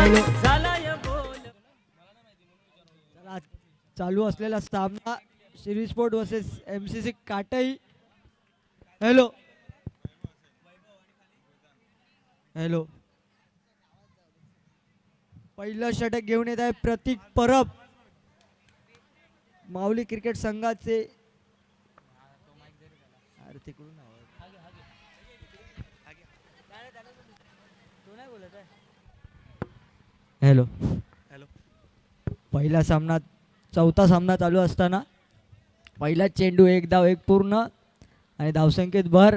Hello चालू असलेला सामना श्री स्पोर्ट वर्सेस MCC काटई. हॅलो हॅलो पहिलं षटक घेऊन येत आहे प्रतीक परब माऊली क्रिकेट संघाचे. अरे तिकडून हॅलो हॅलो पहिला सामना चौथा सामना चालू असताना पहिला चेंडू एक धाव एक पूर्ण आणि धावसंख्येत भर.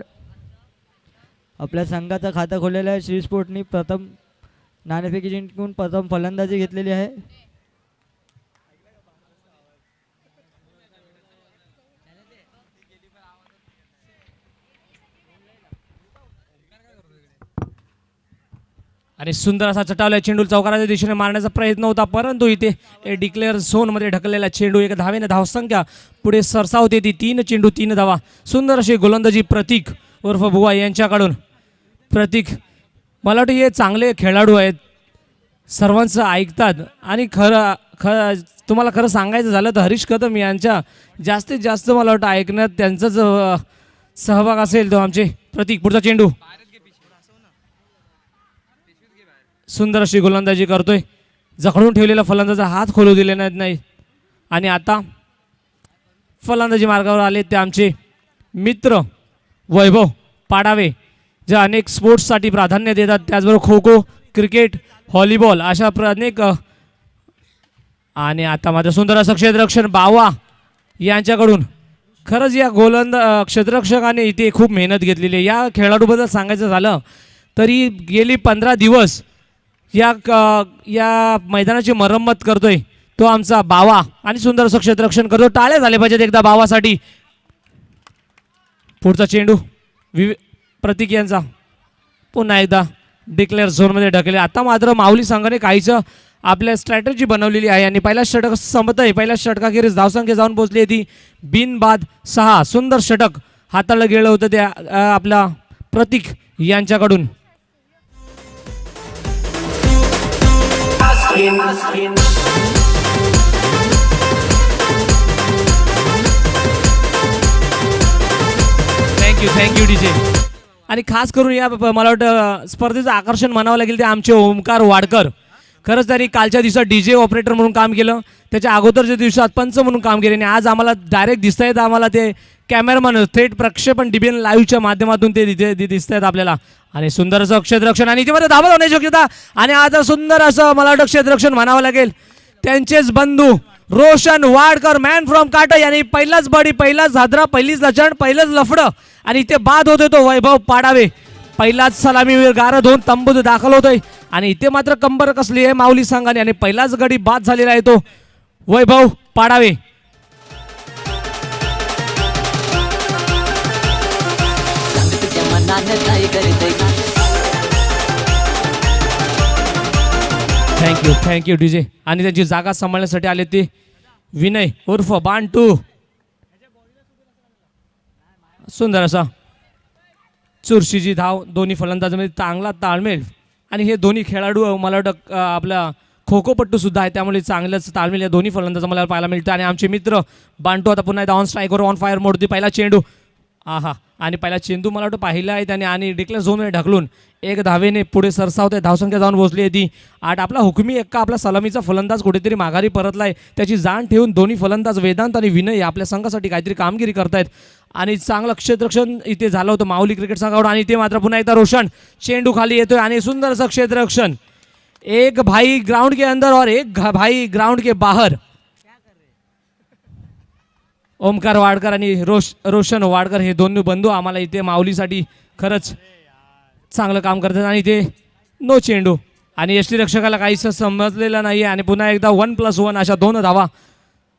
आपल्या संघाचं खातं खोललेलं आहे श्री स्पोर्टनी. प्रथम नाणेफेकी जिंकून प्रथम फलंदाजी घेतलेली आहे. आणि सुंदर असा चटावला चेंडू चौकाराच्या दिशेने मारण्याचा प्रयत्न होता, परंतु इथे डिक्लेअर झोनमध्ये ढकललेला चेंडू एक धावेने धावसंख्या पुढे सरसावते ती 3 चेंडू 3 धावा. सुंदर अशी गोलंदाजी प्रतीक उर्फ बुवा यांच्याकडून. प्रतीक मला वाटतं हे चांगले खेळाडू आहेत, सर्वांचं ऐकतात आणि तुम्हाला खरं सांगायचं झालं तर हरीश कदम यांच्या जास्तीत जास्त मला वाटतं ऐकण्यात त्यांचाच सहभाग असेल. तो आमचे प्रतीक पुढचा चेंडू सुंदर अशी गोलंदाजी करतोय. जखडून ठेवलेला फलंदाजा हात खोलू दिले नाही. आणि आता फलंदाजी मार्गावर आले ते आमचे मित्र वैभव पाडावे, जे अनेक स्पोर्ट्ससाठी प्राधान्य देतात. त्याचबरोबर खो खो, क्रिकेट, व्हॉलीबॉल अशा अनेक. आणि आता मात्र सुंदर असं क्षेत्ररक्षण बावा यांच्याकडून. खरंच या क्षेत्ररक्षकाने इथे खूप मेहनत घेतलेली आहे. या खेळाडूबद्दल सांगायचं झालं तरी गेली 15 दिवस या मैदानाची मरम्मत करतोय तो आमचा बावा. आणि सुंदर असं क्षेत्ररक्षण करतो. टाळ्या झाले पाहिजेत एकदा बावासाठी. पुढचा चेंडू प्रतीक यांचा पुन्हा एकदा डिक्लेअर झोनमध्ये ढकले. आता मात्र माऊली संघाने काहीच आपल्या स्ट्रॅटेजी बनवलेली आहे आणि पहिला षटक संपत आहे. पहिल्या षटकाखेरीज धावसंख्या जाऊन पोहोचली ती बिनबाद 6. सुंदर षटक हाताळलं गेलं होतं त्या आपला प्रतीक यांच्याकडून. Thank you DJ. आणि खास करून या मला वाटतं स्पर्धेचं आकर्षण म्हणावं लागेल ते आमचे ओमकार वाडकर. खरंच त्यांनी कालच्या दिवसात DJ ऑपरेटर म्हणून काम केलं, त्याच्या अगोदरच्या दिवसात पंच म्हणून काम केले आणि आज आम्हाला डायरेक्ट दिसत आहेत. आम्हाला ते कॅमेरामन थेट प्रक्षेपण DBN लाईव्हच्या माध्यमातून ते दिसत आहेत आपल्याला. आणि सुंदर असं क्षेत्ररक्षण आणि इथे धावा होण्याची शक्यता. आणि आता सुंदर असं मला वाटतं क्षेत्ररक्षण म्हणावं लागेल त्यांचेच बंधू रोशन वाडकर, मॅन फ्रॉम काटई. आणि पहिलाच बडी, पहिलाच हादरा, पहिलीच लचण, पहिलंच लफडं आणि इथे बाद होतोय तो वैभव पाडावे. पहिलाच सलामीवीर गारद होऊन तंबूत दाखल होतोय आणि इथे मात्र कंबर कसली आहे माऊली संघाने आणि पहिलाच गडी बाद झालेला आहे तो वैभव पाडावे. Thank you DJ. आणि त्यांची जागा सांभाळण्यासाठी आले ते विनय उर्फ बांटू. सुंदर असा चुरशीची धाव. दोन्ही फलंदाजांमध्ये चांगला ताळमेळ आणि हे दोन्ही खेळाडू मला वाटतं आपला खो खो पट्टू सुद्धा आहे, त्यामुळे चांगलंच ताळमेळ या दोन्ही फलंदाज मला पाहायला मिळतं. आणि आमचे मित्र बांटू आता पुन्हा एकदा ऑन स्ट्राईकवर ऑन फायर मोडती. पहिला चेंडू आणि पहिला चेंडू मला वाटतं पाहिला आहे त्याने आणि डिक्लेअर झोनमध्ये ढकलून 1 धावेने पुढे सरसावते. धावसंख्या जाऊन पोहोचली आहे ती 8. आपला हुकमी एक्का आपला सलामीचा फलंदाज कुठेतरी माघारी परतलाय. त्याची जाण ठेवून दोन्ही फलंदाज वेदांत आणि विनय आपल्या संघासाठी काहीतरी कामगिरी करतायत आणि चांगलं क्षेत्ररक्षण इथे झालं होतं माऊली क्रिकेट संघावर. आणि इथे मात्र पुन्हा एकदा रोशन चेंडू खाली येतोय आणि सुंदर असं क्षेत्ररक्षण. एक भाई ग्राउंड के अंदर और एक भाई ग्राउंड के बाहर. ओमकार वाडकर आणि रोशन वाडकर हे दोन्ही बंधू आम्हाला इथे माऊलीसाठी खरंच चांगलं काम करतात. आणि इथे नो चेंडू आणि यष्टीरक्षकाला काहीच समजलेलं नाही आहे आणि पुन्हा एकदा 1+1 अशा 2 धावा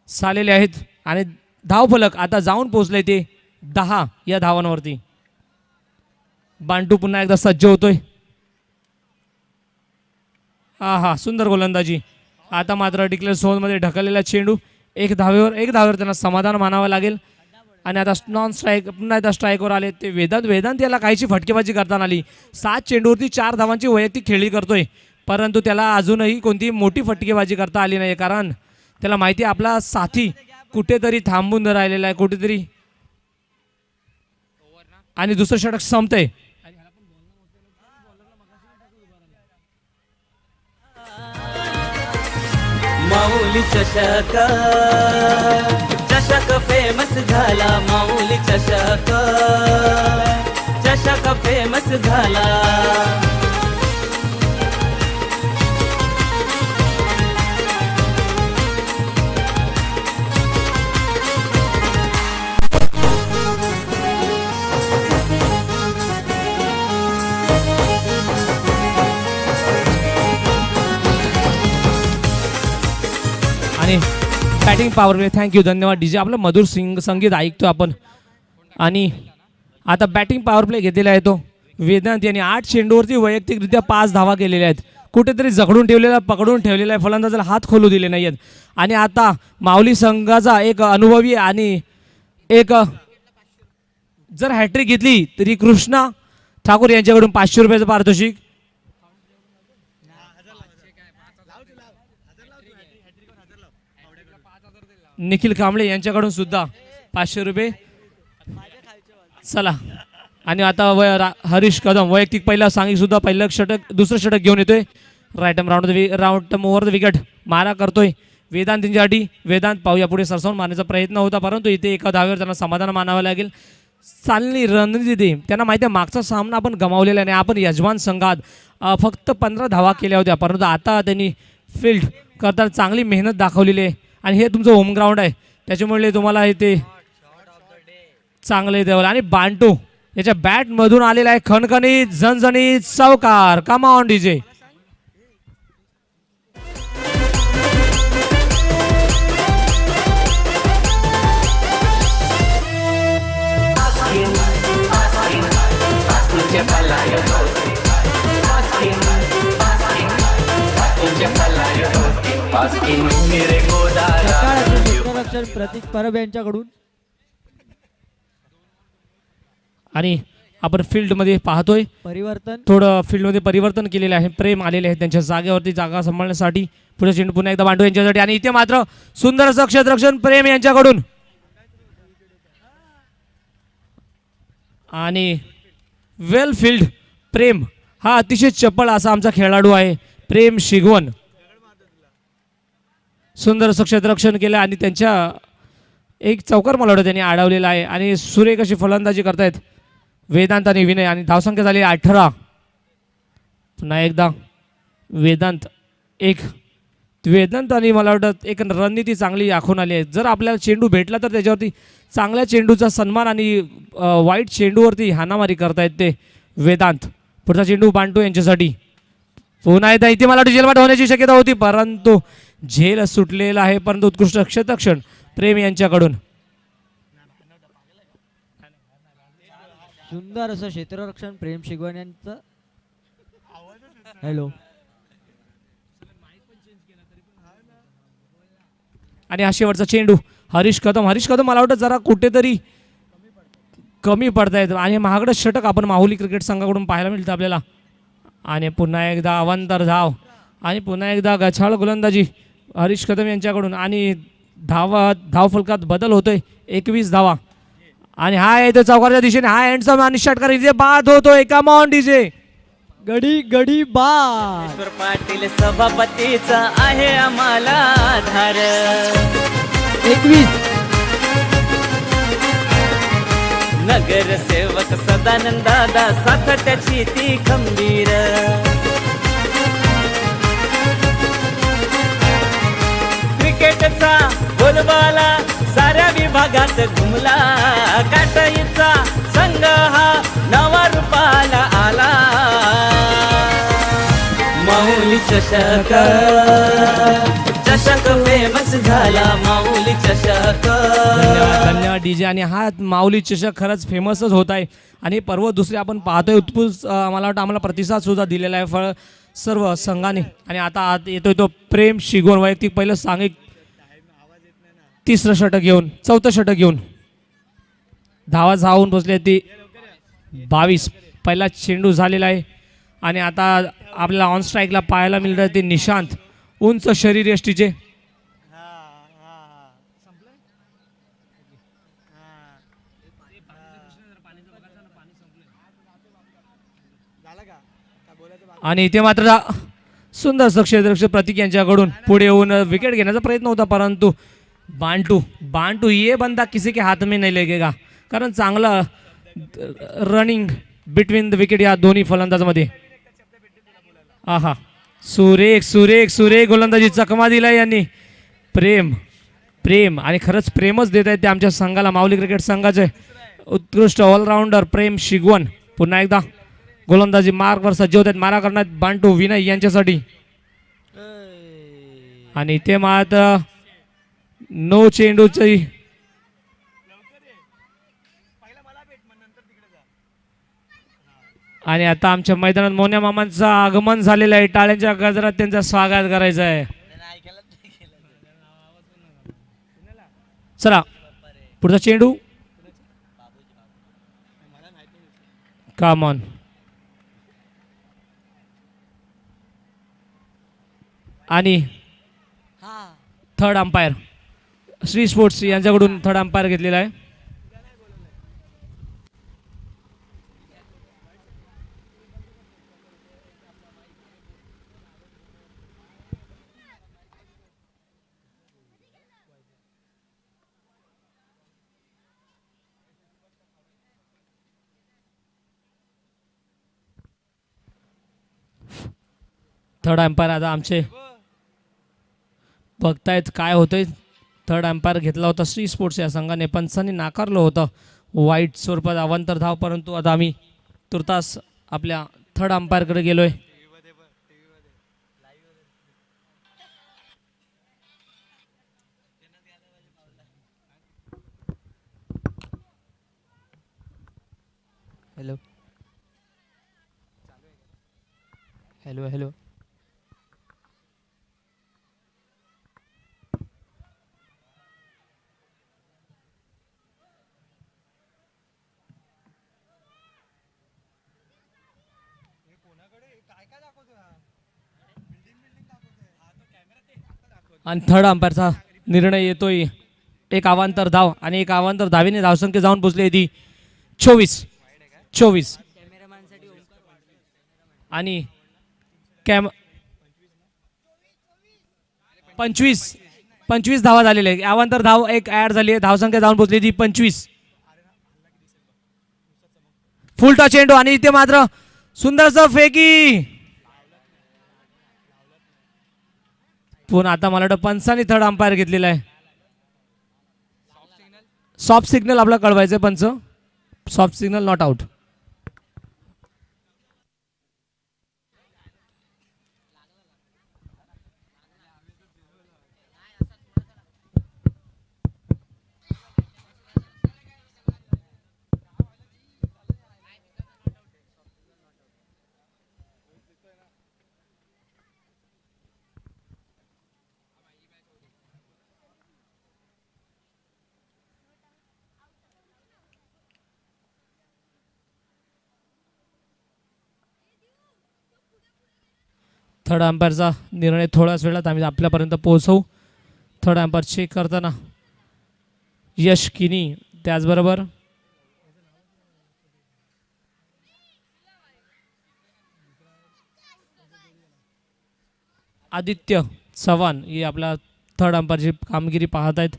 झालेल्या आहेत. आणि धावफलक आता जाऊन पोहोचले ते 10 या धावांवरती. बांटू पुन्हा एकदा सज्ज होतोय. सुंदर गोलंदाजी. आता मात्र डिक्लेअर झोनमध्ये ढकललेला चेंडू. 1 धावेवर त्यांना समाधान मानावं लागेल. आणि आता नॉन स्ट्राईक पुन्हा एकदा स्ट्राईकवर आले ते वेदांत याला काहीची फटकेबाजी करताना आली. 7 चेंडूवरती 4 धावांची वैयक्तिक खेळी करतोय. परंतु त्याला अजूनही कोणती मोठी फटकेबाजी करता आली नाही, कारण त्याला माहिती आहे आपला साथी कुठेतरी थांबून राहिलेला आहे कुठेतरी, आणि दुसरं षटक संपतंय. माऊली चषक चषक फेमस झाला, माऊली चषक चषक फेमस झाला. आणि बॅटिंग पॉवर प्ले, थँक्यू, धन्यवाद डीजे. आपलं मधुर संगीत ऐकतो आपण. आणि आता बॅटिंग पॉवर प्ले घेतलेला आहे तो वेदांत यांनी 8 चेंडूवरती वैयक्तिकरित्या 5 धावा केलेल्या आहेत. कुठेतरी जखडून ठेवलेला, पकडून ठेवलेला आहे, फलंदाजाला हात खोलू दिले नाही आहेत. आणि आता माऊली संघाचा एक अनुभवी आणि एक जर हॅट्रिक घेतली तरी कृष्णा ठाकूर यांच्याकडून 500 रुपयाचं पारितोषिक. निखिल कांबळे यांच्याकडून सुद्धा 500 रुपये. चला, आणि आता हरीश कदम वैयक्तिक पहिला सांगिक सुद्धा पहिलं षटक, दुसरं षटक घेऊन येतोय. Right round over the wicket मारा करतोय वेदांत त्यांच्यासाठी. वेदांत पाहूया पुढे सरसावून मारण्याचा प्रयत्न होता, परंतु इथे एका धावेवर त्यांना समाधान मानावं लागेल. चालणी रणनीती, त्यांना माहिती आहे मागचा सामना आपण गमावलेला नाही, आपण यजमान संघात फक्त 15 धावा केल्या होत्या, परंतु आता त्यांनी फील्ड करताना चांगली मेहनत दाखवलेली आहे. आणि हे तुमचं होम ग्राउंड आहे, त्याच्यामुळे तुम्हाला इथे चांगले द्यावं. आणि बांटू याच्या बॅटमधून आलेला आहे खणखणीत झणझणीत चौकार. Come on DJ. क्षेत्ररक्षण प्रतीक परब यांच्याकडून. आणि आपण फील्डमध्ये पाहतोय परिवर्तन, थोडं फील्डमध्ये परिवर्तन केलेलं आहे. प्रेम आलेले आहे त्यांच्या जागेवरती जागा सांभाळण्यासाठी. पुढे चेंडू पुन्हा एकदा बांडू यांच्यासाठी. आणि इथे मात्र सुंदर असं क्षेत्ररक्षण प्रेम यांच्याकडून. आणि वेल फील्ड प्रेम हा अतिशय चपळ असा आमचा खेळाडू आहे प्रेम शिगवण. सुंदर असं क्षेत्ररक्षण केलं आणि त्यांच्या एक चौकार मला वाटतं त्यांनी अडवलेला आहे. आणि सुरेख अशी फलंदाजी करतायत वेदांत आणि विनय. आणि धावसंख्या झाली 18. पुन्हा एकदा वेदांत आणि मला वाटतं एक रणनीती चांगली दाखवून आली आहे. जर आपल्याला चेंडू भेटला तर त्याच्यावरती चांगल्या चेंडूचा सन्मान आणि वाईट चेंडूवरती हाणामारी करतायत ते वेदांत. पुढचा चेंडू बांटू यांच्यासाठी. पुन्हा एकदा इथे मला वाटतं जेलबाट होण्याची शक्यता होती, परंतु झेल सुटलेला आहे. परंतु उत्कृष्ट क्षेत्ररक्षण प्रेम यांच्याकडून. सुंदर असं क्षेत्ररक्षण प्रेम शिगवण यांचं. हॅलो. आणि हा शेवटचा चेंडू हरीश कदम मला वाटतं जरा कुठेतरी कमी पडतायत. आणि महागडं षटक आपण माहुली क्रिकेट संघाकडून पाहायला मिळतं आपल्याला. आणि पुन्हा एकदा अवांतर धाव आणि पुन्हा एकदा गछाळ गोलंदाजी हरीश कदम यांच्याकडून. आणि धाव फलकात बदल होतोय 21 धावा. आणि हा येतो चौकारच्या दिशेने, हा हँडसम आणि षटकार इथे बाद होतोय. Come on DJ. गडी गडी बाद. पाटील सभापतीचा आहे आम्हाला आधार. 21. नगरसेवक सदानंद दादा साथ त्याची ती खंबीर. क्रिकेटचा बोलबाला साऱ्या विभागात घुमला. काटाईचा संघ हा नवा रूपाला आला. माऊली चषक चषक फेमस झाला, माऊली चषक. धन्यवाद डीजे. आणि हा माऊली चषक खरंच फेमसच होत आहे. आणि पर्व दुसरे आपण पाहतोय उत्कृष्ट मला वाटतं आम्हाला प्रतिसाद सुद्धा दिलेला आहे सर्व संघाने. आणि आता येतोय तो प्रेम शिगवण वैयक्तिक पहिलं सांगिक तिसरं षटक घेऊन, चौथं षटक घेऊन. धावा जाऊन पोचले ती 22. पहिला चेंडू झालेला आहे आणि आता आपल्याला ऑन स्ट्राईकला पाहायला मिळत ते निशांत उंच शरीर यष्टीचे. आणि इथे मात्र सुंदर क्षेत्ररक्षक प्रतीक यांच्याकडून पुढे येऊन विकेट घेण्याचा प्रयत्न होता, परंतु बांटू ये बंदा किसी के हाथ में नहीं लगेगा, कारण चांगलं रनिंग बिटवीन द विकेट या दोन्ही फलंदाजामध्ये. आहा, सुरेख सुरेख सुरेख गोलंदाजी चकमा दिला यांनी. प्रेम आणि खरंच प्रेमच देत आहेत ते आमच्या संघाला. माऊली क्रिकेट संघाचे उत्कृष्ट ऑलराऊंडर प्रेम शिगवण पुन्हा एकदा गोलंदाजी मार्कवर सज्ज होत आहेत. मारा करण्यात बांटू विनय यांच्यासाठी. आणि इथे मात्र नो चेंडूची आणि आता आमच्या मैदानात मोन्या मामांचं आगमन झालेलं आहे. टाळ्यांच्या गजरात त्यांचं स्वागत करायचं आहे. चला पुढचा चेंडू. Come on. आणि थर्ड अंपायर श्री स्पोर्ट्स यांच्याकडून थर्ड अंपायर घेतलेला आहे. थर्ड अंपायर आता आमचे बघतायत काय होतंय. थर्ड अंपायर घेतला होता श्री स्पोर्ट्स या संघाने, पंचांनी नाकारलं होतं वाईट स्वरूपात अवांतर धाव, परंतु आता आम्ही तुर्तास आपल्या थर्ड अंपायरकडे गेलोय. Hello hello hello. आणि थर्ड अंपायरचा निर्णय येतोय. एक अवांतर धाव आणि एक अवांतर धावेने धावसंख्या जाऊन पोहोचली ती 24. आणि 25 धावा झालेल्या आहे. अवांतर धाव एक ऍड झाली आहे. धावसंख्या जाऊन पोहोचली ती 25. फुल टॉस चेंडू आणि इथे मात्र सुंदरसं फेकी. पुन्हा आता मला वाटतं पंचांनी थर्ड अंपायर घेतलेला आहे. सॉफ्ट सिग्नल आपला कळवायचं punch. Soft signal not out. Third अंपायरचा निर्णय थोड्याच वेळात आम्ही आपल्यापर्यंत पोहोचवू. थर्ड अंपायर चेक करताना यश किनी, त्याचबरोबर आदित्य चव्हाण हे आपल्या थर्ड अंपायरची कामगिरी पाहत आहेत.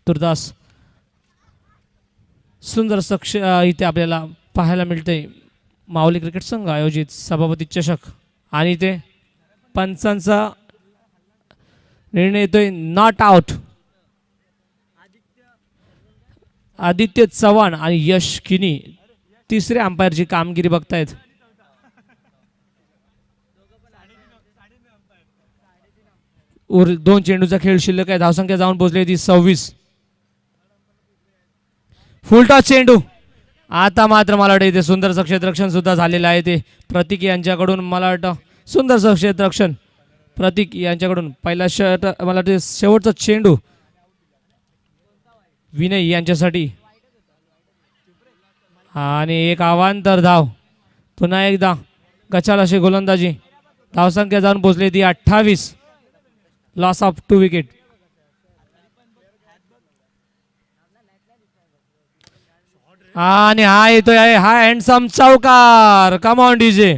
तुर्तास सुंदर इथे आपल्याला पाहायला मिळते माऊली क्रिकेट संघ आयोजित सभापती चषक. आणि ते पंचांचा निर्णय येतोय नॉट आउट. आदित्य चव्हाण आणि यश किनी तिसऱ्या अंपायरची कामगिरी बघतायत. दोन चेंडूचा खेळ शिल्लक आहे. धावसंख्या जाऊन पोहोचली ती 26. फुल टॉस चेंडू. आता मात्र मला वाटतं इथे सुंदरचं क्षेत्ररक्षण सुद्धा झालेलं आहे. ते प्रतीक यांच्याकडून मला वाटतं सुंदरचं क्षेत्ररक्षण प्रतीक यांच्याकडून पहिला मला वाटतं शेवटचा चेंडू विनय यांच्यासाठी. आणि एक अवांतर धाव पुन्हा एकदा गचाल अशी गोलंदाजी. धावसंख्या जाऊन पोहोचली ती 28. Loss of 2 wicket. आणि हा येतोय आहे हा हँडसम चौकार. Come on DJ.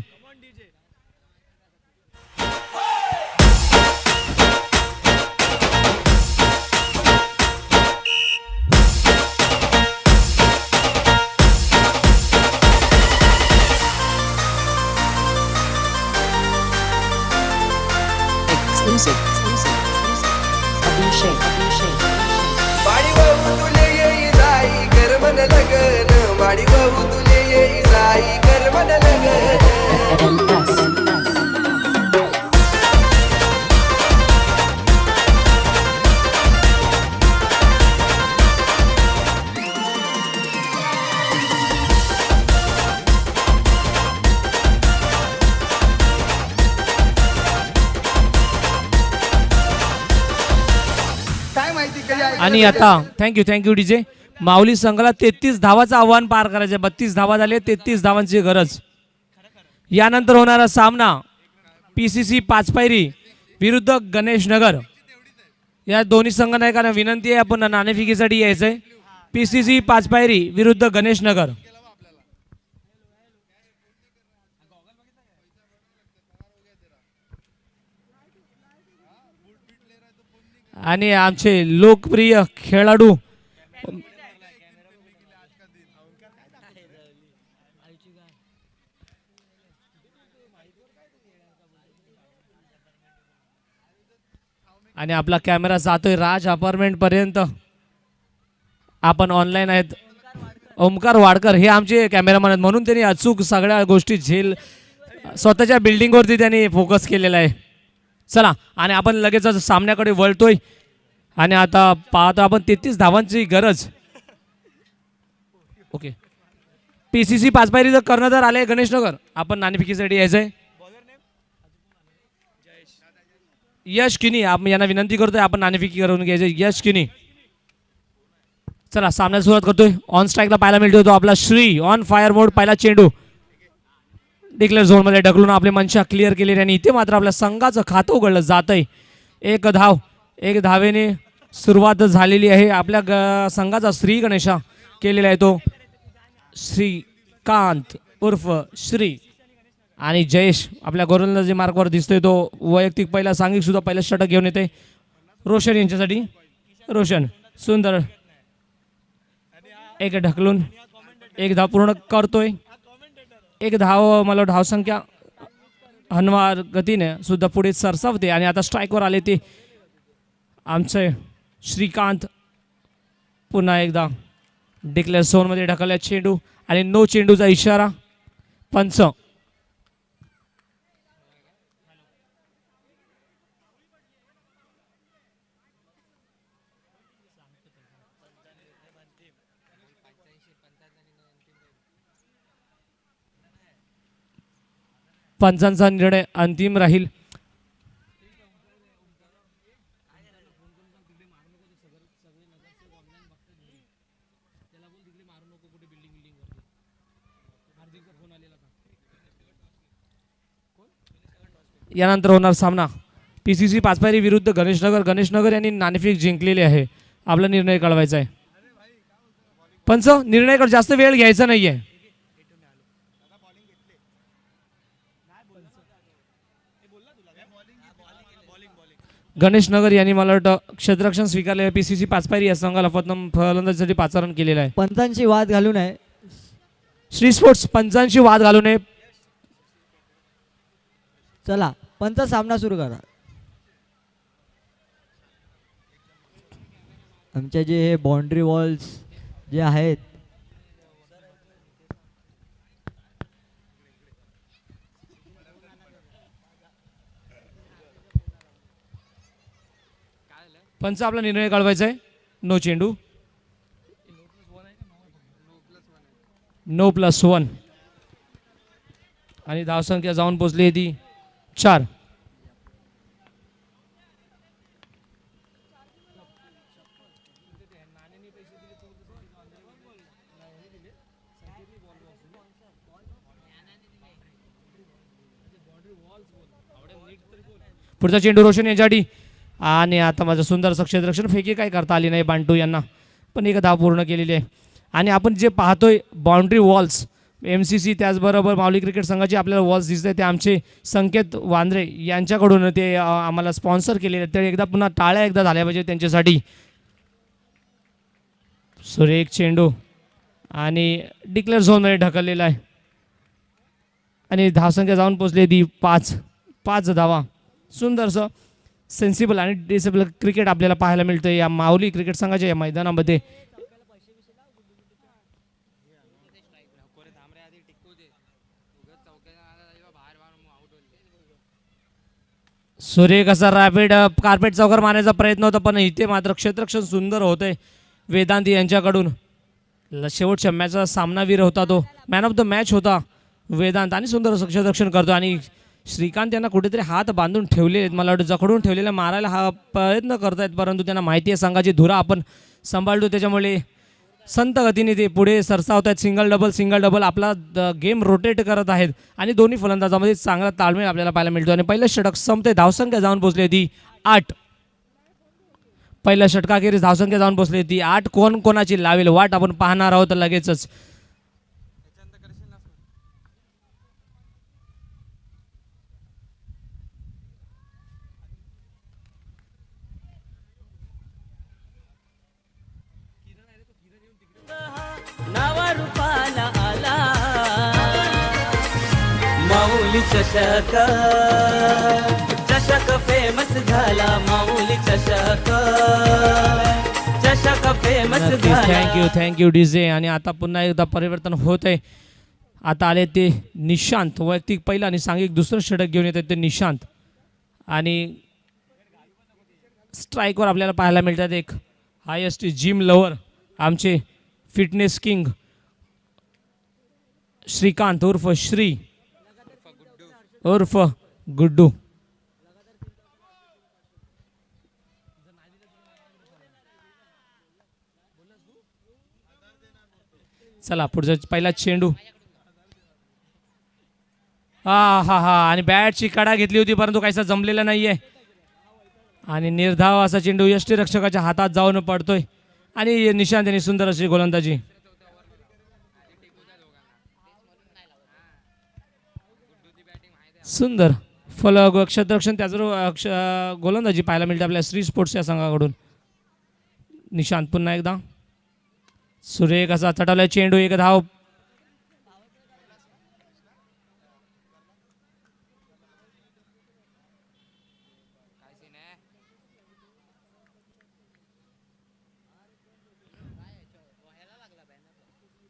Exclusive. Abhishek. वाडी वाहू तुले येई जाई करमन लगन वाडी वाहू तुले येई जाई करमन लगन काय माहिती कधी आणि आता थँक्यू डीजे. माऊली संघाला 33 धावाचं आव्हान पार करायचं. 32 धावा झाले. 33 धावांची गरज. यानंतर होणारा सामना PCC पाचपायरी विरुद्ध गणेश नगर. या दोन्ही संघनायकांना विनंती आहे आपण नाणेफेकीसाठी यायचंय. PCC पाचपायरी विरुद्ध गणेश नगर. आणि आमचे लोकप्रिय खेळाडू आणि आपला कॅमेरा जातोय राज अपार्टमेंट पर्यंत. आपण ऑनलाईन आहेत. ओमकार वाडकर हे आमचे कॅमेरामॅन आहेत म्हणून त्यांनी अचूक सगळ्या गोष्टी स्वतःच्या बिल्डिंगवरती त्यांनी फोकस केलेला आहे. चला आणि आपण लगेचच सामन्याकडे वळतोय. आणि आता पाहतो आपण 33 धावांची गरज. ओके PCC पाचपायरीचं कर्णधार आले गणेशनगर. आपण नाणेफेकीसाठी यायचंय. यश किनी आपण यांना विनंती करतोय आपण नाणेफेकी करून घ्यायचं. यश किनी. चला सामन्याला सुरुवात करतोय. ऑन स्ट्राईकला पाहायला मिळतो तो आपला श्री. ऑन फायर मोड. पहिला चेंडू डिक्लेअर झोनमध्ये ढकलून आपले मनशा क्लिअर केलेली आणि इथे मात्र आपल्या संघाचं खातं उघडलं जातंय. एक धावेने सुरुवात झालेली आहे. आपल्या संघाचा श्री गणेशा केलेला आहे तो श्रीकांत उर्फ श्री. आणि जयेश आपल्या गोलंदाजी मार्कवर दिसतोय तो वैयक्तिक पहिला सांघिक सुद्धा पहिला षटक घेऊन येते. रोशन यांच्यासाठी. रोशन सुंदर एक ढकलून एक धाव पूर्ण करतोय. एक धाव मला धावसंख्या हनवार गतीने सुद्धा पुढे सरसावते. आणि आता स्ट्राईकवर आले ते आमचे श्रीकांत. पुन्हा एकदा डिक्लेअर झोनमध्ये ढकलल्या चेंडू आणि नो चेंडूचा इशारा. पंच पंचांचा निर्णय अंतिम राहील. यानंतर होणार सामना PCC पाचपायरी विरुद्ध गणेशनगर. गणेशनगर यांनी नाणेफेक जिंकलेली आहे. आपला निर्णय कळवायचा आहे. पंच निर्णय जास्त वेळ घ्यायचा नाहीये. गणेशनगर यांनी मला वाटतं क्षेत्ररक्षण स्वीकारले. PCC पाचपायरी या संघाला प्रथम फलंदाजीसाठी पाचारण केलेलं आहे. पंचांशी वाद घालू नये. श्री स्पोर्ट्स पंचांशी वाद घालू नये. चला पंच सामना सुरू करा. आमचे जे हे बाउंड्री वॉल्स जे आहेत पंच आपला निर्णय कळवायचा आहे. नो चेंडू. नो+1 आणि धावसंख्या जाऊन पोचली ती 4. पुढचा चेंडू रोशन यांच्यासाठी आणि आता माझं सुंदर क्षेत्ररक्षण फेकी काय करता आली नाही बांटू यांना, पण एक धाव पूर्ण केलेली आहे. आणि आपण जे पाहतोय बाउंड्री वॉल्स MCC त्याचबरोबर माऊली क्रिकेट संघाचे आपल्याला वॉल्स दिसत आहे ते आमचे संकेत वांद्रे यांच्याकडून ते आम्हाला स्पॉन्सर केलेले ते एकदा पुन्हा टाळ्या एकदा झाल्या पाहिजे त्यांच्यासाठी. सुरेख चेंडू आणि डिक्लेअर झोनमध्ये ढकललेला आहे आणि धावसंख्या जाऊन पोचली ती 5 धावा. सुंदरसं सेन्सिबल आणि डिसेबल क्रिकेट आपल्याला पाहायला मिळतं या माऊली क्रिकेट संघाच्या या मैदानामध्ये. सुरेख असा रॅपिड कार्पेट चौकार मारण्याचा प्रयत्न होता पण इथे मात्र क्षेत्ररक्षण सुंदर होतंय वेदांत यांच्याकडून. शेवटच्या मॅचचा सामनावीर होता तो, मॅन ऑफ द मॅच होता वेदांत आणि सुंदर असं क्षेत्ररक्षण करतो. आणि श्रीकांत यांना कुठेतरी हात बांधून ठेवले आहेत, मला वाटतं जखडून ठेवलेला मारायला हा प्रयत्न करतायत परंतु त्यांना माहिती आहे संघाची धुरा आपण सांभाळतो त्याच्यामुळे संत गतीने ते पुढे सरसावत आहेत. सिंगल डबल आपला गेम रोटेट करत आहेत आणि दोन्ही फलंदाजामध्ये चांगला ताळमेळ आपल्याला पाहायला मिळतो. आणि पहिलं षटक संपते, धावसंख्या जाऊन पोहोचली ती 8. पहिल्या षटकाखेरीस धावसंख्या जाऊन पोहोचली ती 8. कोण कोणाची लावेल वाट आपण पाहणार आहोत लगेचच. नावा रूपाला आला माऊली चषक, चषक फेमस झाला माऊली चषक, चषक फेमस झाला. Thank you DJ. आणि आता पुन्हा एकदा परिवर्तन होत आहे. आता आले ते निशांत, वैयक्तिक पहिला आणि सांघिक दुसरं षटक घेऊन येतात ते निशांत. आणि स्ट्राईकवर आपल्याला पाहायला मिळतात एक हायेस्ट जिम लवर आमचे फिटनेस किंग श्रीकांत उर्फ श्री उर्फ गुड्डू. चला पुढचा पहिला चेंडू. हा आणि बॅटची कडा घेतली होती परंतु काहीसा जमलेला नाहीये आणि निर्धाव असा चेंडू यष्टीरक्षकाच्या हातात जाऊन पडतोय आणि निशांत यांनी सुंदर अशी गोलंदाजी. सुंदर क्षेत्ररक्षण त्याचं गोलंदाजी पाहायला मिळते आपल्या श्री स्पोर्ट्स या संघाकडून. निशांत पुन्हा एकदा सुरेख असा चटवला चेंडू, एक धाव.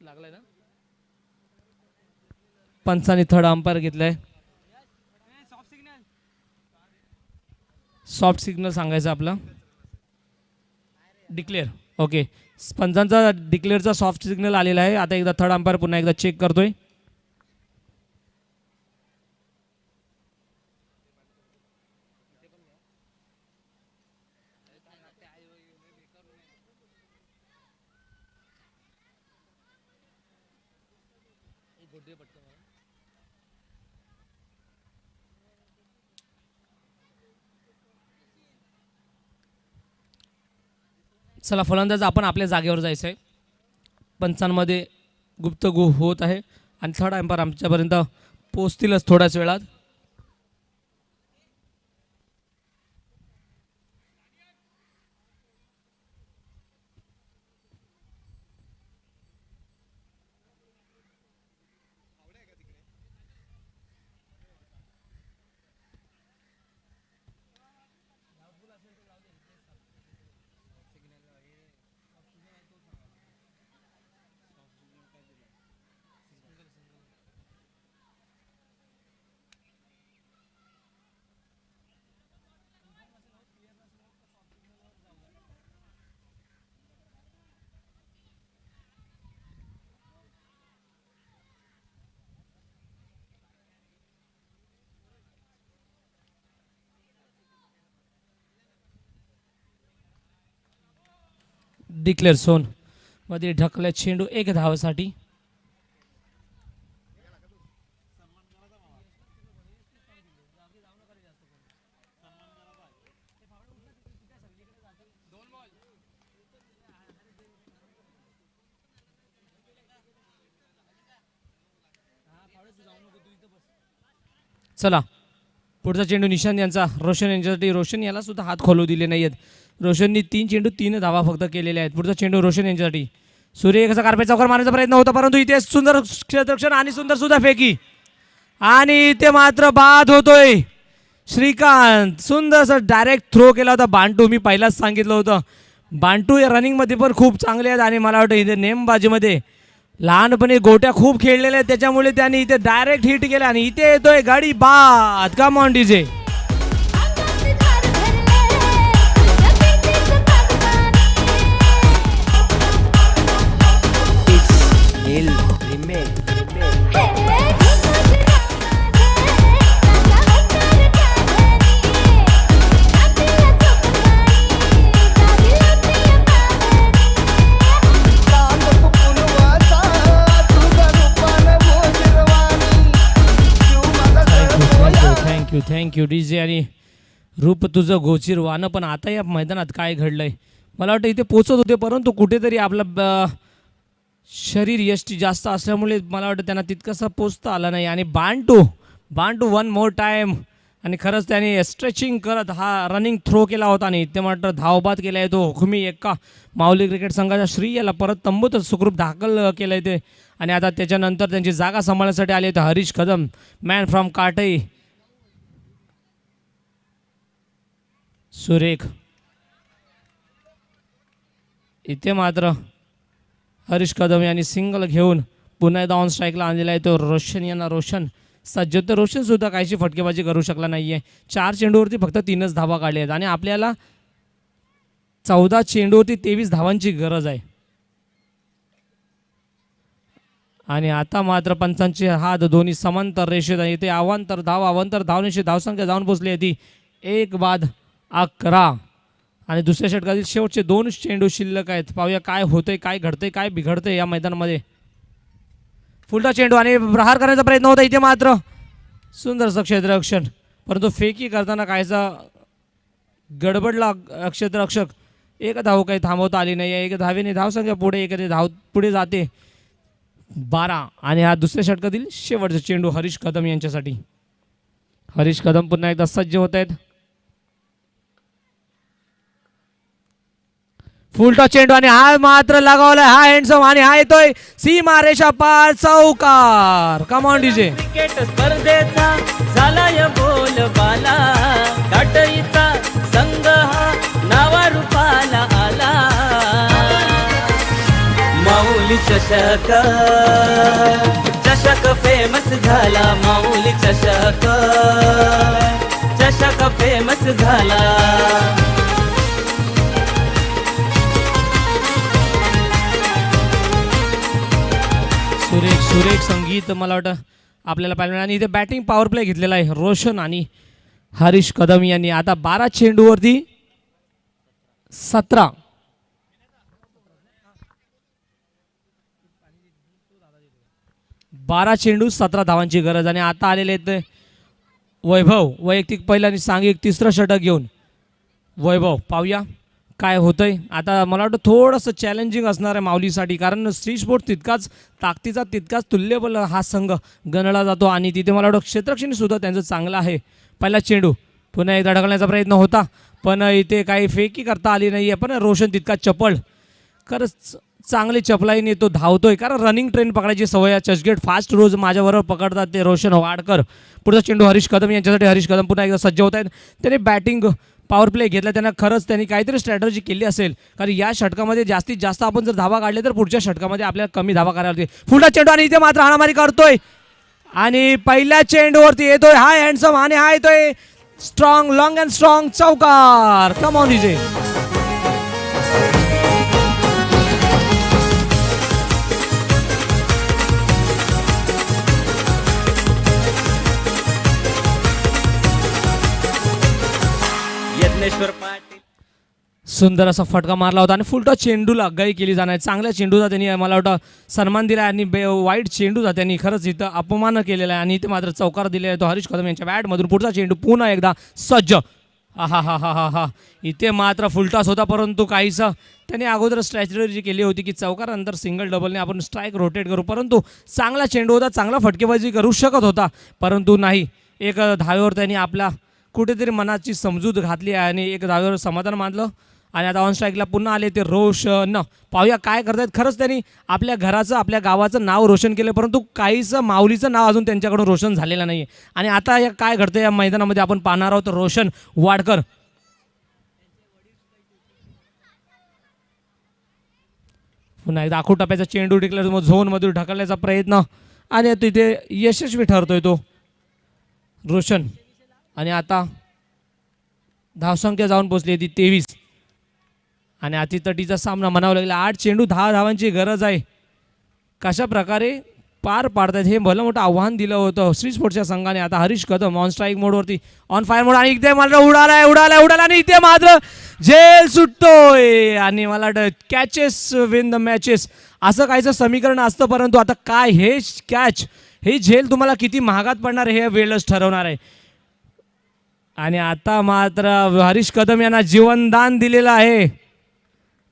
लागलाय ना, पंचांनी थर्ड अंपायर घेतलाय. सॉफ्ट सिग्नल सांगायचं आपलं डिक्लेअर. ओके, पंचांचा डिक्लेअरचा सॉफ्ट सिग्नल आलेला आहे. आता एकदा थर्ड अंपायर पुन्हा एकदा चेक करतोय. चला फलंदाज आपण आपल्या जागेवर जायचं आहे. पंचांमध्ये गुप्तगु होत आहे आणि थर्ड अंपायर आमच्यापर्यंत पोहोचतीलच थोड्याच वेळात. डिक्लेअर झोन मध्ये ढकलला चेंडू, एक धावासाठी. चला पुढचा चेंडू निशांत यांचा रोशन यांच्यासाठी. रोशन याला सुद्धा हात खोलू दिले नाहीयेत. रोशननी 3 चेंडू 3 धावा फक्त केलेल्या आहेत. पुढचा चेंडू रोशन यांच्यासाठी. सूर्यरेखाचा कार्पेट चौकार मारण्याचा प्रयत्न होता परंतु इथे सुंदर क्षेत्ररक्षण आणि सुंदर सुद्धा फेकी आणि इथे मात्र बाद होतोय. श्रीकांत सुंदर डायरेक्ट थ्रो केला होता. बांटू मी पहिलाच सांगितलं होतं बांटू या रनिंगमध्ये पण खूप चांगले आहेत आणि मला वाटतं इथे नेमबाजीमध्ये लहानपणी गोट्या खूप खेळलेल्या आहेत त्याच्यामुळे त्यांनी इथे डायरेक्ट हिट केला आणि इथे येतोय गाडी बाद. Come on DJ. Thank you DJ. आणि रूप तुझं गोचिरवानं. पण आता या मैदानात काय घडलंय मला वाटतं इथे पोचत होते परंतु कुठेतरी आपलं शरीर यष्टी जास्त असल्यामुळे मला वाटतं त्यांना तितकंसं पोचता आलं नाही. आणि बांटू 1 मोर टाईम आणि खरंच त्याने स्ट्रेचिंग करत हा रनिंग थ्रो केला होता आणि ते मात्र धावबाद केला आहे तो हुकमी एक्का. माऊली क्रिकेट संघाच्या श्री याला परत तंबूत सुखरूप दाखल केलं आहे ते. आणि आता त्याच्यानंतर त्यांची जागा सांभाळण्यासाठी आले होते हरीश कदम मॅन फ्रॉम काटई. सुरेख इथे मात्र हरीश कदम यांनी सिंगल घेऊन पुन्हा एकदा ऑन स्ट्राईकला आणलेला आहे तो रोशन यांना. रोशन सज्ज तर रोशन सुद्धा काहीशी फटकेबाजी करू शकला नाहीये. 4 चेंडूवरती फक्त 3च धावा काढल्या आहेत आणि आपल्याला 14 चेंडूवरती 23 धावांची गरज आहे. आणि आता मात्र पंचांचे हात दोन्ही समांतर रेषेत आहे. इथे अवांतर धावनेशी धावसंख्या जाऊन पोचली आहे ती 1 बाद 11. आणि दुसऱ्या षटकातील शेवटचे 2 चेंडू शिल्लक आहेत. पाहूया काय होतंय काय घडतंय काय बिघडतंय या मैदानामध्ये. फुलटा चेंडू आणि प्रहार करण्याचा प्रयत्न होता इथे मात्र सुंदरसं क्षेत्ररक्षण परंतु फेकी करताना कायचा गडबडला क्षेत्ररक्षक. 1 धाव काही थांबवता आली नाही. 1 धावेने धावसंख्या पुढे 1 धाव पुढे जाते 12. आणि हा दुसऱ्या षटकातील शेवटचा चेंडू हरीश कदम यांच्यासाठी. हरीश कदम पुन्हा एकदा सज्ज होत आहेत. फुलटॉस चेंडू आणि हा मात्र लगावलाय हा हँडसम आणि हा येतोय सीमा रेषा पार चौकार. Come on DJ. क्रिकेट स्पर्धेचा झालाय बोलबाला काटईचा संघ हा नावा रूपाला आला. माऊली चषक फेमस झाला. माऊली चषक फेमस झाला. सुरेख संगीत मला वाटतं आपल्याला पाहिलं. आणि इथे बॅटिंग पॉवर प्ले घेतलेला आहे रोशन आणि हरीश कदम यांनी. आता 12 चेंडूवरती 17 12 चेंडू 17 धावांची गरज. आणि आता आलेले आहेत वैभव वैयक्तिक पहिला आणि सांघिक 3रं षटक घेऊन. वैभव पाहूया काय होतंय. आता मला वाटतं थोडंसं चॅलेंजिंग असणार आहे माऊलीसाठी कारण स्त्री स्पोर्ट तितकाच ताकदीचा तितकाच तुल्यबल हा संघ गणला जातो आणि तिथे मला वाटतं क्षेत्ररक्षण सुद्धा त्यांचं चांगलं आहे. पहिला चेंडू पुन्हा एकदा ढकलण्याचा प्रयत्न होता पण इथे काही फेकी करता आली नाही आहे. पण रोशन तितका चपळ खरंच चांगली चपलाईने तो धावतोय कारण रनिंग ट्रेन पकडायची सवय. चर्चगेट फास्ट रोज माझ्याबरोबर पकडतात ते रोशन वाडकर. पुढचा चेंडू हरीश कदम यांच्यासाठी. हरीश कदम पुन्हा एकदा सज्ज होत आहेत. त्याने बॅटिंग पॉवर प्ले घेतला. त्यांना खरंच त्यांनी काहीतरी स्ट्रॅटर्जी केली असेल कारण या षटकामध्ये जास्तीत जास्त आपण जर धावा काढले तर पुढच्या षटकामध्ये आपल्याला कमी धावा करायला लागते. पुढचा चेंडू आणि इथे मात्र हाणामारी करतोय आणि पहिल्या चेंडूवरती येतोय हा हँडसम आणि हा येतोय स्ट्रॉंग लॉंग अँड स्ट्रॉंग चौकार. Come on DJ. Yajneshwar Patil सुंदर असा फटका मारला होता आणि फुलटॉस चेंडूला गई केली जाणार. चांगल्या चेंडूचा त्यांनी मला वाटतं सन्मान दिला आणि वाईट चेंडूचा त्यांनी खरंच इथं अपमान केलेला आहे आणि इथे मात्र चौकार दिलेला आहे तो हरीश कदम यांच्या बॅटमधून. पुढचा चेंडू पुन्हा एकदा सज्ज हा हा हा हा हा हा इथे मात्र फुलटॉस होता, परंतु काहीसं त्यांनी अगोदर स्ट्रॅटेजी केली होती की चौकारानंतर सिंगल डबलने आपण स्ट्राईक रोटेट करू, परंतु चांगला चेंडू होता, चांगला फटकेबाजी करू शकत होता, परंतु नाही. एक धावेवर त्यांनी आपला कुठेतरी मनाची समजूत घातली आणि एक धावेवर समाधान मानलं. आणि आता ऑन स्ट्राईकला पुन्हा आले ते रोशन. पाहूया काय करतायत. खरंच त्यांनी आपल्या घराचं आपल्या गावाचं नाव रोशन केलं, परंतु काहीसं माऊलीचं नाव अजून त्यांच्याकडून रोशन झालेलं नाही आहे. आणि आता या काय घडतं या मैदानामध्ये आपण पाहणार आहोत. रोशन वाडकर पुन्हा एकदा आखू टप्प्याचा चेंडू टिकला झोनमधून ढकलण्याचा प्रयत्न आणि तिथे यशस्वी ठरतोय तो रोशन. आणि आता धावसंख्या जाऊन पोचली ती 23 आणि अतितटीचा सामना म्हणावा लागला. 8 चेंडू 10 धावांची गरज आहे. कशा प्रकारे पार पाडतात हे भलं मोठं आव्हान दिलं होतं श्री स्पोर्ट्सच्या संघाने. आता हरीश कदम ऑन स्ट्राईक मोडवरती ऑन फायर मोड आणि इथे मात्र उडाला आणि इथे मात्र झेल सुटतोय आणि मला वाटतं कॅचेस विन द मॅचेस असं काहीचं समीकरण असतं, परंतु आता काय हे कॅच हे झेल तुम्हाला किती महागात पडणार हे वेळच ठरवणार आहे. आणि आता मात्र हरीश कदम यांना जीवनदान दिलेलं आहे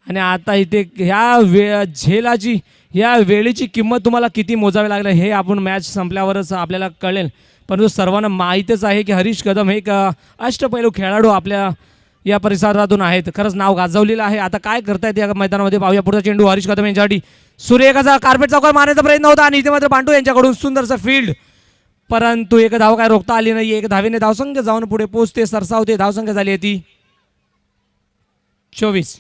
आणि आता इथे ह्या झेलाची या वेळेची किंमत तुम्हाला किती मोजावी लागली हे आपण मॅच संपल्यावरच आपल्याला कळेल, परंतु सर्वांना माहीतच आहे की हरीश कदम हे एक अष्टपैलू खेळाडू आपल्या या परिसरातून आहेत. खरंच नाव गाजवलेलं आहे. आता काय करतायत या मैदानामध्ये पाहूया. पुढचा चेंडू हरीश कदम यांच्यासाठी सूर्यकाचा कार्पेट चौकार मारण्याचा प्रयत्न होता आणि इथे मात्र पांडू यांच्याकडून सुंदरचं फील्ड, परंतु एक धाव काय रोखता आली नाही. एक धावेने धावसंख्या जाऊन पुढे पोहोचते सरसावते. धावसंख्या झाली आहे ती 24.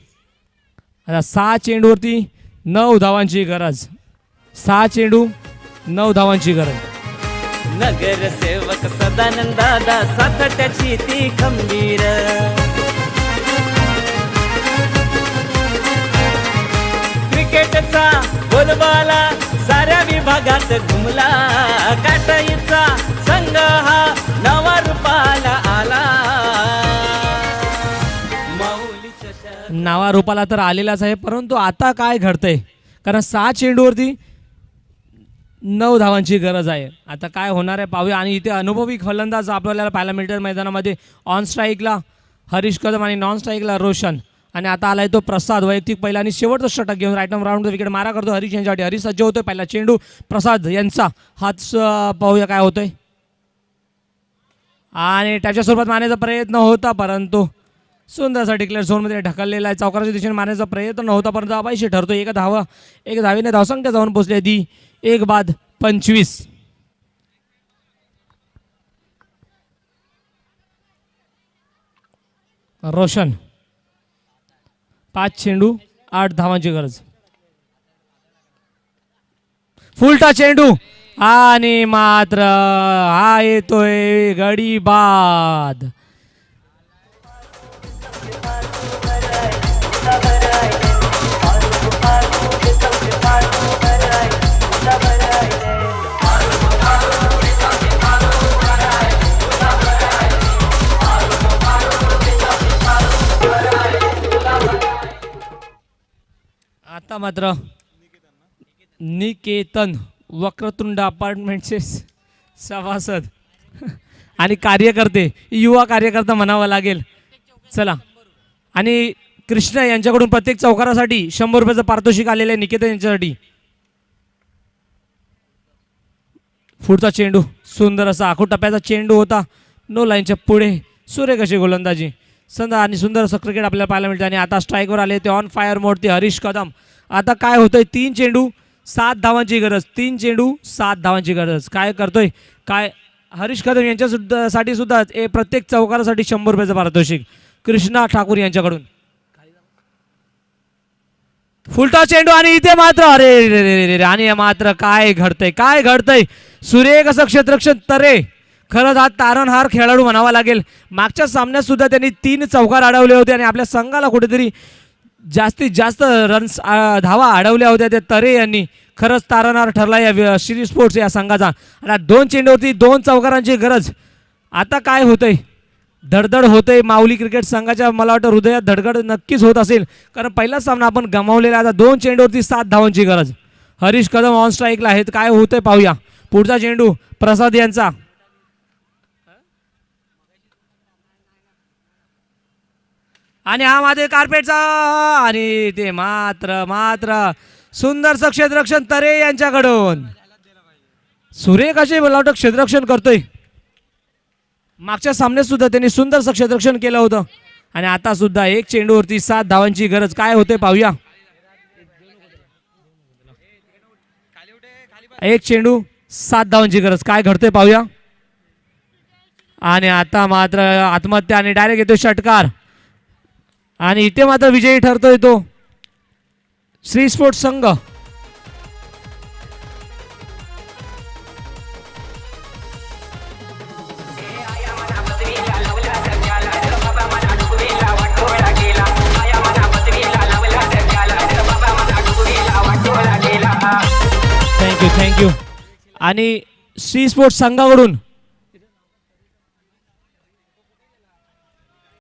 आता 6 चेंडूवरती 9 धावांची गरज. 6 चेंडू 9 धावांची गरज. नगरसेवक सदानंद दादा साथ त्याची ती खंबीर. क्रिकेटचा बोलबाला साऱ्या विभागात घुमला. काटाईचा संघ हा नवा रूपाला आला. नावा रूपाला तर आलेलाच आहे, परंतु आता काय घडतंय कारण 6 चेंडूवरती 9 धावांची गरज आहे. आता काय होणार आहे पाहूया. आणि इथे अनुभवी फलंदाज आपल्याला पाहायला मिळतात मैदानामध्ये. ऑन स्ट्राईकला हरीश कदम आणि नॉन स्ट्राईकला रोशन. आणि आता आलाय तो प्रसाद वैयक्तिक पहिला आणि शेवटचा षटक घेऊन राईट राऊंड विकेट मारा करतो हरीश यांच्यासाठी. हरीश सज्ज होतोय. पहिला चेंडू प्रसाद यांचा हात पाहूया काय होतंय. आणि त्याच्या स्वरूपात मारण्याचा प्रयत्न होता, परंतु सुंदरसा डिक्लेअर झोनमध्ये ढकललेला आहे. चौकाराच्या दिशेने मारण्याचा प्रयत्न नव्हता, परंतु अपायशी ठरतो. एक धावेने धावसंख्या जाऊन पोचली ती 1 बाद 25. रोशन 5 चेंडू 8 धावांची गरज. फुलटा चेंडू आणि मात्र हा येतोय गडी बाद. आता मात्र निकेतन वक्रतुंड अपार्टमेंटचे सभासद आणि कार्यकर्ते युवा कार्यकर्ता म्हणावा लागेल. चला आणि कृष्ण यांच्याकडून प्रत्येक चौकारासाठी 100 रुपयाचं पारितोषिक आलेलं आहे निकेतन यांच्यासाठी. पुढचा चेंडू सुंदर असा आखू टप्प्याचा चेंडू होता. नो लाईनच्या पुढे सुरेख अशी गोलंदाजी संदा आणि सुंदर असं क्रिकेट आपल्याला पाहायला मिळतं. आणि आता स्ट्राईकवर आले ते ऑन फायर मोडते हरीश कदम. आता काय होतंय 3 चेंडू 7 धावांची गरज. 3 चेंडू 7 धावांची गरज. काय करतोय काय हरीश कदम यांच्या साठी सुद्धा प्रत्येक चौकारासाठी 100 रुपयाचं पारितोषिक कृष्णा ठाकूर यांच्याकडून. फुलटा चेंडू आणि इथे मात्र अरे रे आणि मात्र काय घडतंय सुरेख असं क्षेत्ररक्षण तरे. खरंच हा तारणहार खेळाडू म्हणावा लागेल. मागच्या सामन्यात सुद्धा त्यांनी 3 चौकार अडवले होते आणि आपल्या संघाला कुठेतरी जास्तीत जास्त रन्स धावा अडवल्या होत्या त्या तरे यांनी. खरंच तारणहार ठरला या श्री स्पोर्ट्स या संघाचा. आता 2 चेंडूवरती 2 चौकारांची गरज. आता काय होतंय धडधड होतंय माऊली क्रिकेट संघाच्या. मला वाटतं हृदयात धडधड नक्कीच होत असेल कारण पहिला सामना आपण गमावलेला. आता 2 चेंडूवरती 7 धावांची गरज. हरीश कदम ऑन स्ट्राईकला आहेत. काय होतंय पाहूया. पुढचा चेंडू प्रसाद यांचा आणि हा माधे कार्पेटचा आणि ते मात्र सुंदरचं क्षेत्ररक्षण तरे यांच्याकडून. सुरेख असे मला वाटतं क्षेत्ररक्षण करतोय. मागच्या सामन्यात सुद्धा त्यांनी सुंदरचं क्षेत्ररक्षण केलं होतं आणि आता सुद्धा एक चेंडूवरती 7 धावांची गरज. काय होते पाहूया. एक चेंडू 7 धावांची गरज. काय घडते पाहूया. आणि आता मात्र आत्महत्या आणि डायरेक्ट येतो षटकार आणि इथे मात्र विजयी ठरतोय तो श्री स्पोर्ट्स संघ. थँक्यू. आणि श्री स्पोर्ट्स संघाकडून